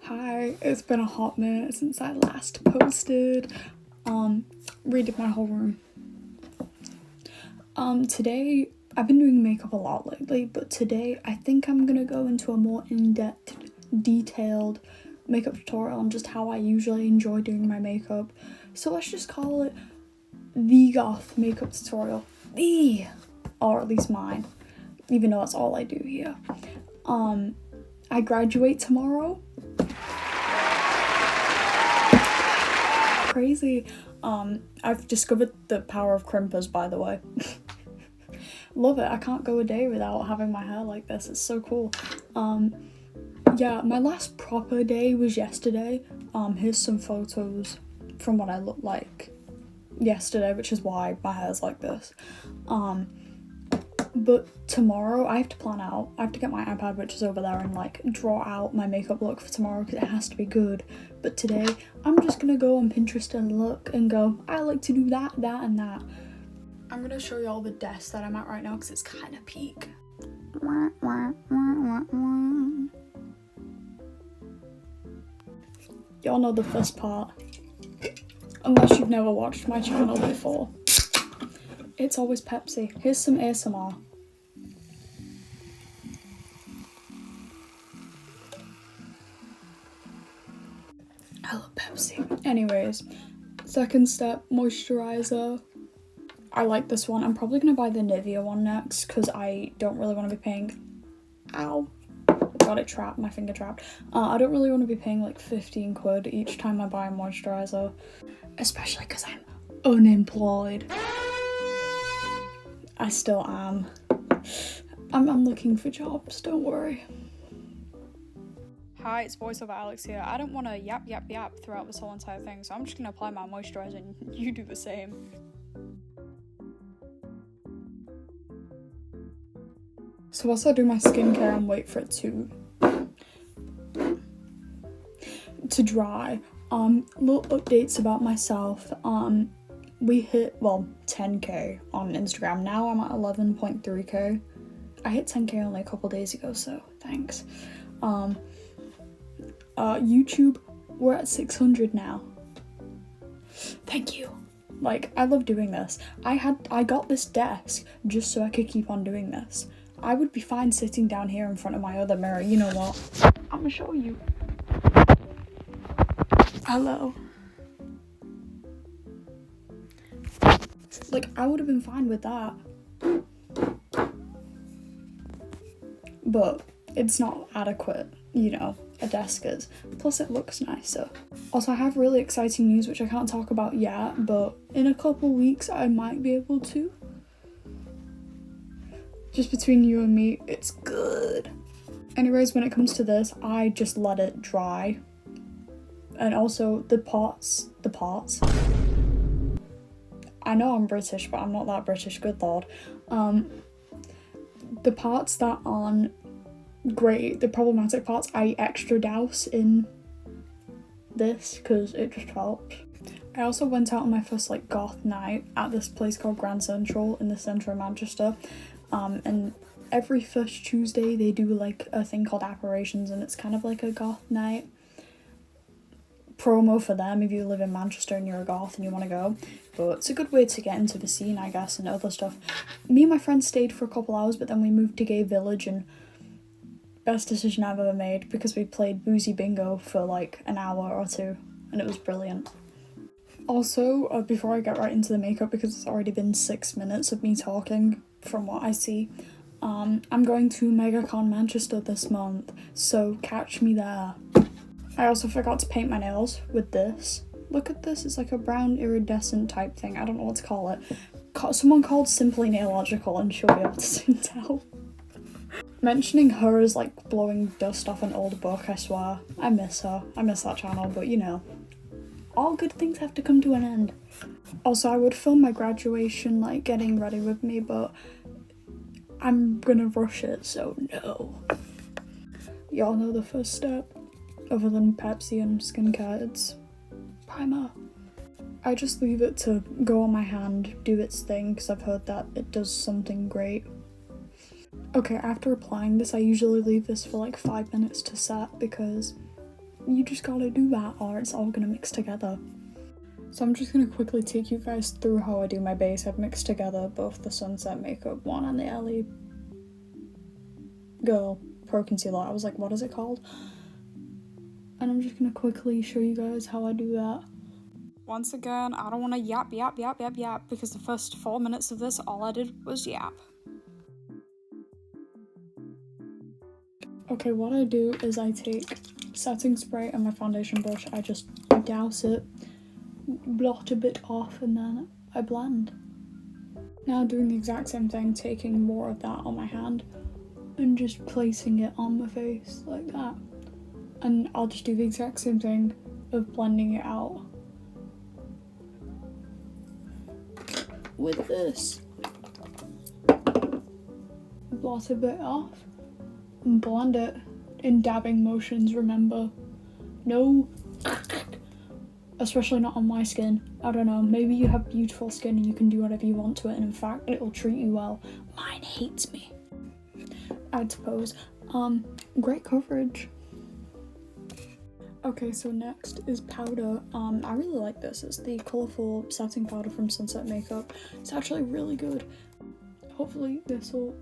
Hi, it's been a hot minute since I last posted. Redid my whole room. Today, I've been doing makeup a lot lately, but today I think I'm gonna go into a more in-depth, detailed makeup tutorial on just how I usually enjoy doing my makeup. So let's just call it the Goth makeup tutorial. Or at least mine, even though that's all I do here. I graduate tomorrow. Crazy. I've discovered the power of crimpers, by the way. Love it. I can't go a day without having my hair like this. It's so cool. Yeah, my last proper day was yesterday. Here's some photos from what I looked like yesterday, which is why my hair's like this. But tomorrow I have to plan out. I have to get my iPad, which is over there, and like draw out my makeup look for tomorrow because it has to be good. But today I'm just gonna go on Pinterest and look and go, I like to do that, that, and that. I'm gonna show you all the desk that I'm at right now because it's kind of peak. Y'all know the first part, unless you've never watched my channel before. It's always Pepsi. Here's some ASMR. I love Pepsi. Anyways, second step, moisturizer. I like this one. I'm probably gonna buy the Nivea one next because I don't really want to be paying. Ow. Got it trapped, my finger trapped. I don't really want to be paying like 15 quid each time I buy a moisturizer, especially because I'm unemployed. I still am. I'm looking for jobs, don't worry. Hi, it's voiceover Alex here. I don't want to yap throughout this whole entire thing, so I'm just going to apply my moisturizer and you do the same. So whilst I do my skincare and wait for it to dry, little updates about myself. We hit, 10k on Instagram. Now I'm at 11.3k. I hit 10k only a couple days ago, so thanks. YouTube, we're at 600 now. Thank you. Like, I love doing this. I got this desk just so I could keep on doing this. I would be fine sitting down here in front of my other mirror. You know what? I'm gonna show you. Hello. Like, I would have been fine with that. But it's not adequate, you know, a desk is. Plus it looks nicer. Also, I have really exciting news which I can't talk about yet, but in a couple weeks I might be able to. Just between you and me, it's good. Anyways, when it comes to this, I just let it dry. And also the pots. I know I'm British, but I'm not that British, good lord. The parts that aren't great, the problematic parts, I extra douse in this because it just helps. I also went out on my first like goth night at this place called Grand Central in the centre of Manchester. And every first Tuesday they do like a thing called Apparitions, and it's kind of like a goth night promo for them if you live in Manchester and you're a goth and you want to go. But it's a good way to get into the scene, I guess, and other stuff. Me and my friends stayed for a couple hours, but then we moved to Gay Village, and best decision I've ever made because we played boozy bingo for like an hour or two and it was brilliant. Also, before I get right into the makeup, because it's already been 6 minutes of me talking from what I see, I'm going to MegaCon Manchester this month, so catch me there. I also forgot to paint my nails with this. Look at this, it's like a brown iridescent type thing. I don't know what to call it. Someone called Simply Nailogical and she'll be able to soon tell. Mentioning her as like blowing dust off an old book, I swear. I miss her. I miss that channel, but you know, all good things have to come to an end. Also, I would film my graduation, like getting ready with me, but I'm gonna rush it, so no. Y'all know the first step. Other than Pepsi and skincare, it's primer. I just leave it to go on my hand, do its thing, because I've heard that it does something great. Okay, after applying this, I usually leave this for like 5 minutes to set because you just gotta do that or it's all gonna mix together. So I'm just gonna quickly take you guys through how I do my base. I've mixed together both the Sunset Makeup one and the LA Girl Pro Concealer. I was like, what is it called? And I'm just gonna quickly show you guys how I do that. Once again, I don't want to yap because the first 4 minutes of this, all I did was yap. Okay, what I do is I take setting spray and my foundation brush, I just douse it, blot a bit off, and then I blend. Now doing the exact same thing, taking more of that on my hand and just placing it on my face like that. And I'll just do the exact same thing of blending it out with this. Blot a bit off and blend it in dabbing motions, remember. No, especially not on my skin. I don't know, maybe you have beautiful skin and you can do whatever you want to it, and in fact it'll treat you well. Mine hates me, I'd suppose. Great coverage. Okay, so next is powder. I really like this. It's the colourful setting powder from Sunset Makeup. It's actually really good. Hopefully this will...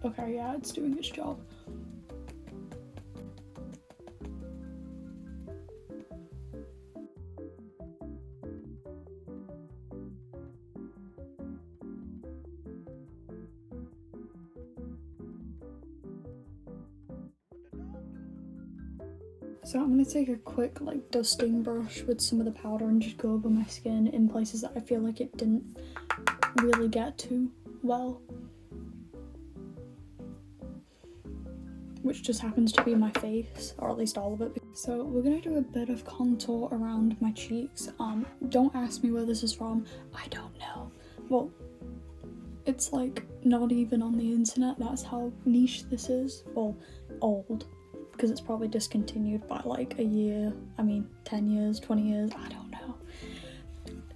Okay, yeah, it's doing its job. So I'm going to take a quick like dusting brush with some of the powder and just go over my skin in places that I feel like it didn't really get to well. Which just happens to be my face, or at least all of it. So we're going to do a bit of contour around my cheeks. Don't ask me where this is from. I don't know. Well, it's like not even on the internet. That's how niche this is. Well, old. Because it's probably discontinued by like a year, 10 years, 20 years, I don't know.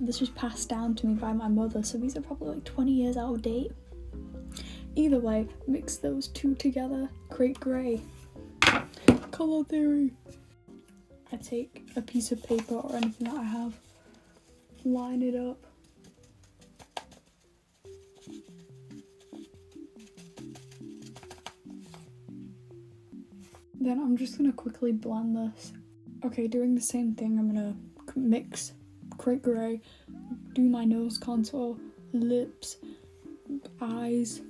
This was passed down to me by my mother, so these are probably like 20 years out of date. Either way, mix those two together, create grey. Colour theory. I take a piece of paper or anything that I have, line it up. Then I'm just gonna quickly blend this. Okay, doing the same thing, I'm gonna mix, create grey, do my nose contour, lips, eyes.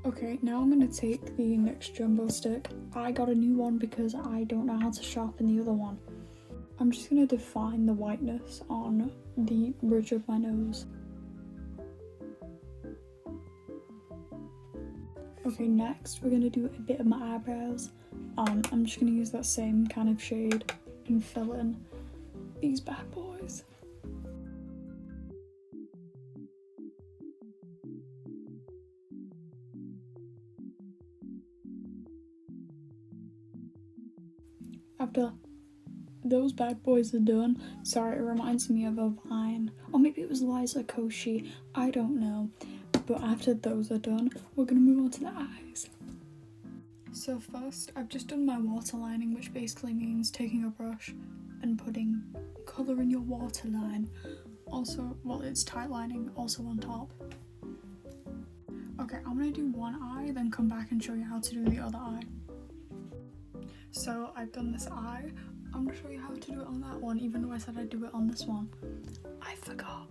Okay, now I'm gonna take the NYX Jumbo Stick. I got a new one because I don't know how to sharpen the other one. I'm just gonna define the whiteness on the bridge of my nose. Okay, next we're gonna do a bit of my eyebrows. I'm just gonna use that same kind of shade and fill in these bad boys. After those bad boys are done, sorry, it reminds me of a Vine, or maybe it was Liza Koshy, I don't know. But after those are done, we're gonna move on to the eyes. So first, I've just done my waterlining, which basically means taking a brush and putting colour in your waterline. Also, well, it's tight lining, also on top. Okay, I'm gonna do one eye, then come back and show you how to do the other eye. So I've done this eye. I'm gonna show you how to do it on that one, even though I said I'd do it on this one. I forgot.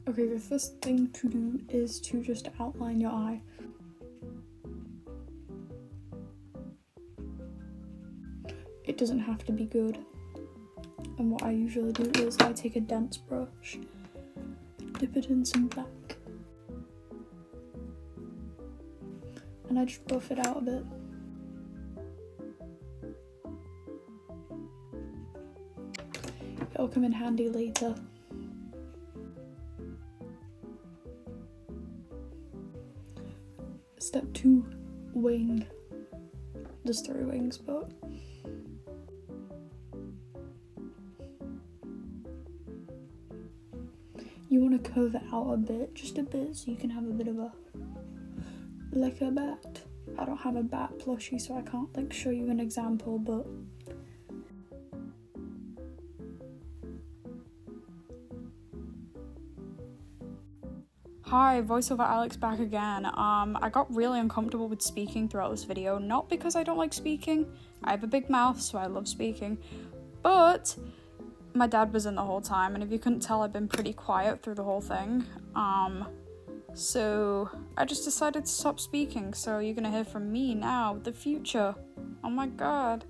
Okay, the first thing to do is to just outline your eye. It doesn't have to be good. And what I usually do is I take a dense brush, dip it in some black. And I just buff it out a bit. It'll come in handy later. Step 2, wing. There's 3 wings, but you want to curve it out a bit, just a bit, so you can have a bit of a, like a bat. I don't have a bat plushie, so I can't like show you an example, but hi, voiceover Alex back again. I got really uncomfortable with speaking throughout this video, not because I don't like speaking. I have a big mouth, so I love speaking, but my dad was in the whole time, and if you couldn't tell, I've been pretty quiet through the whole thing. So I just decided to stop speaking, so you're gonna hear from me now, the future. Oh my god.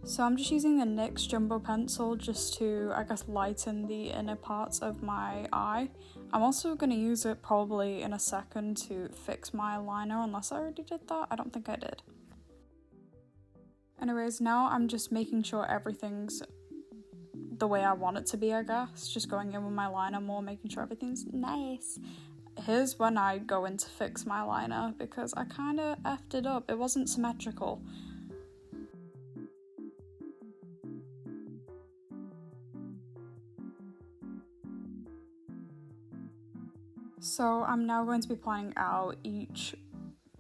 So I'm just using the NYX Jumbo Pencil just to, I guess, lighten the inner parts of my eye. I'm also going to use it probably in a second to fix my eyeliner, unless I already did that. I don't think I did. Anyways, now I'm just making sure everything's the way I want it to be, I guess. Just going in with my liner more, making sure everything's nice. Here's when I go in to fix my liner, because I kind of effed it up. It wasn't symmetrical. So I'm now going to be planning out each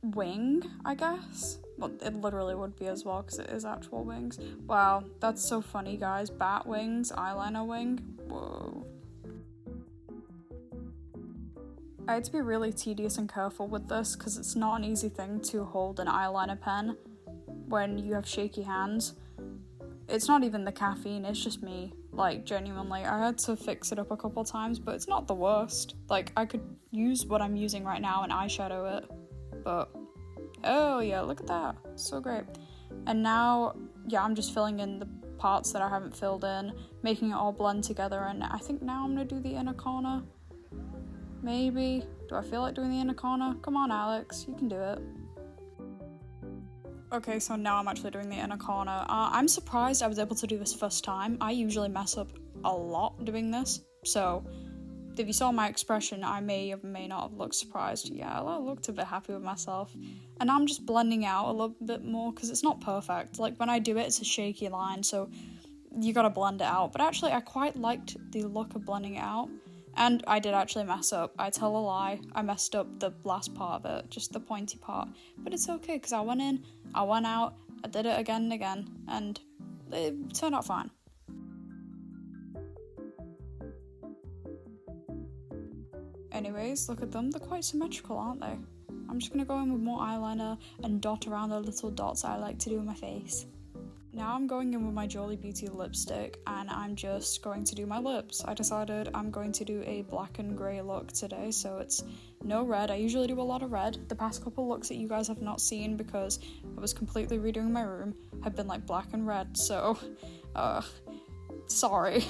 wing, I guess. Well, it literally would be as well, because it is actual wings. Wow, that's so funny, guys. Bat wings, eyeliner wing. Whoa. I had to be really tedious and careful with this, because it's not an easy thing to hold an eyeliner pen when you have shaky hands. It's not even the caffeine, it's just me. Like, genuinely, I had to fix it up a couple times, but it's not the worst. Like, I could use what I'm using right now and eyeshadow it, but oh yeah, look at that, so great. And now, yeah, I'm just filling in the parts that I haven't filled in, making it all blend together, and I think now I'm gonna do the inner corner. Maybe. Do I feel like doing the inner corner? Come on, Alex, you can do it. Okay, so now I'm actually doing the inner corner. I'm surprised I was able to do this first time. I usually mess up a lot doing this, so if you saw my expression, I may or may not have looked surprised. Yeah, I looked a bit happy with myself. And I'm just blending out a little bit more, because it's not perfect. Like, when I do it, it's a shaky line, so you gotta blend it out. But actually, I quite liked the look of blending it out. And I did actually mess up. I tell a lie. I messed up the last part of it, just the pointy part. But it's okay, because I went in, I went out, I did it again and again, and it turned out fine. Anyways, look at them. They're quite symmetrical, aren't they? I'm just going to go in with more eyeliner and dot around the little dots I like to do in my face. Now I'm going in with my Jolly Beauty lipstick, and I'm just going to do my lips. I decided I'm going to do a black and grey look today, so it's no red. I usually do a lot of red. The past couple looks that you guys have not seen, because I was completely redoing my room, have been like black and red, so, sorry.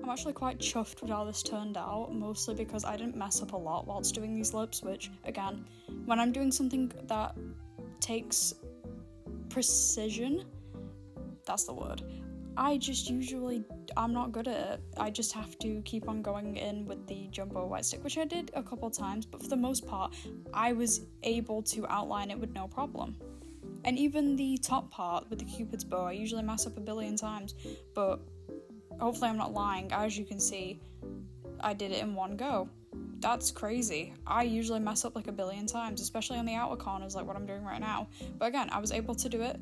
I'm actually quite chuffed with how this turned out, mostly because I didn't mess up a lot whilst doing these lips, which, again, when I'm doing something that takes precision, that's the word, I'm not good at it. I just have to keep on going in with the Jumbo White Stick, which I did a couple times, but for the most part, I was able to outline it with no problem. And even the top part with the Cupid's bow, I usually mess up a billion times, but hopefully I'm not lying. As you can see, I did it in one go. That's crazy. I usually mess up like a billion times, especially on the outer corners, like what I'm doing right now. But again, I was able to do it.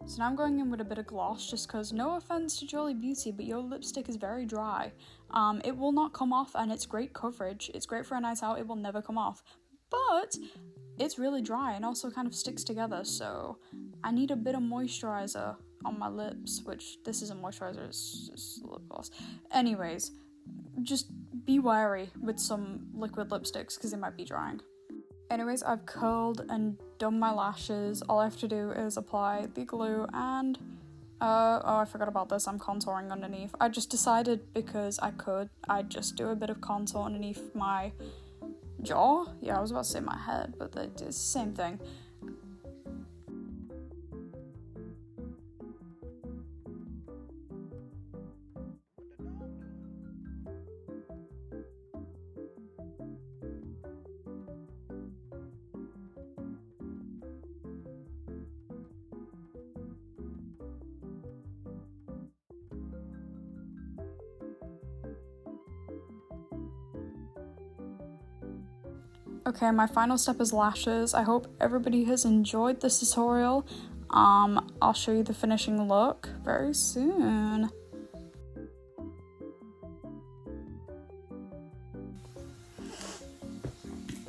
So now I'm going in with a bit of gloss, just because, no offense to Jolly Beauty, but your lipstick is very dry. It will not come off, and it's great coverage. It's great for a night out, it will never come off. But it's really dry and also kind of sticks together, so I need a bit of moisturizer on my lips, which this isn't moisturizer, it's just lip gloss. Anyways, just be wary with some liquid lipsticks because they might be drying. Anyways, I've curled and done my lashes. All I have to do is apply the glue and oh, I forgot about this, I'm contouring underneath. I just decided because I'd just do a bit of contour underneath my jaw. Yeah, I was about to say my head, but it's the same thing. Okay, my final step is lashes. I hope everybody has enjoyed this tutorial. I'll show you the finishing look very soon.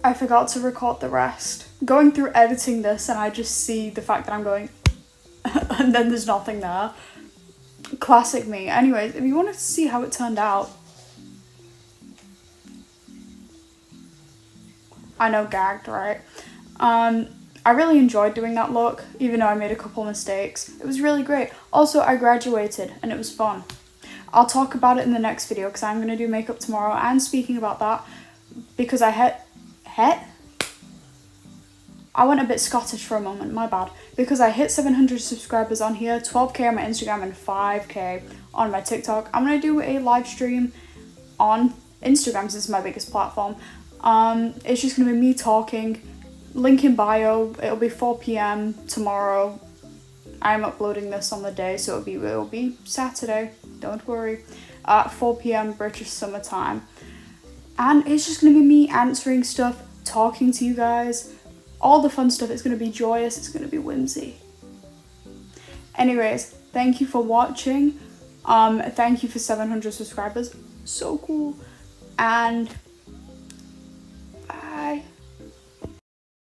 I forgot to record the rest. Going through editing this and I just see the fact that I'm going and then there's nothing there. Classic me. Anyways, if you wanted to see how it turned out, I know, gagged, right? I really enjoyed doing that look, even though I made a couple mistakes. It was really great. Also, I graduated and it was fun. I'll talk about it in the next video because I'm going to do makeup tomorrow. And speaking about that, because I went a bit Scottish for a moment, my bad. Because I hit 700 subscribers on here, 12k on my Instagram and 5k on my TikTok. I'm going to do a live stream on Instagram since it's my biggest platform. It's just going to be me talking, link in bio. It'll be 4 p.m. tomorrow. I'm uploading this on the day, so it'll be Saturday, don't worry, at 4 p.m. British Summer Time. And it's just going to be me answering stuff, talking to you guys, all the fun stuff. It's going to be joyous, it's going to be whimsy. Anyways, thank you for watching. Thank you for 700 subscribers, so cool. And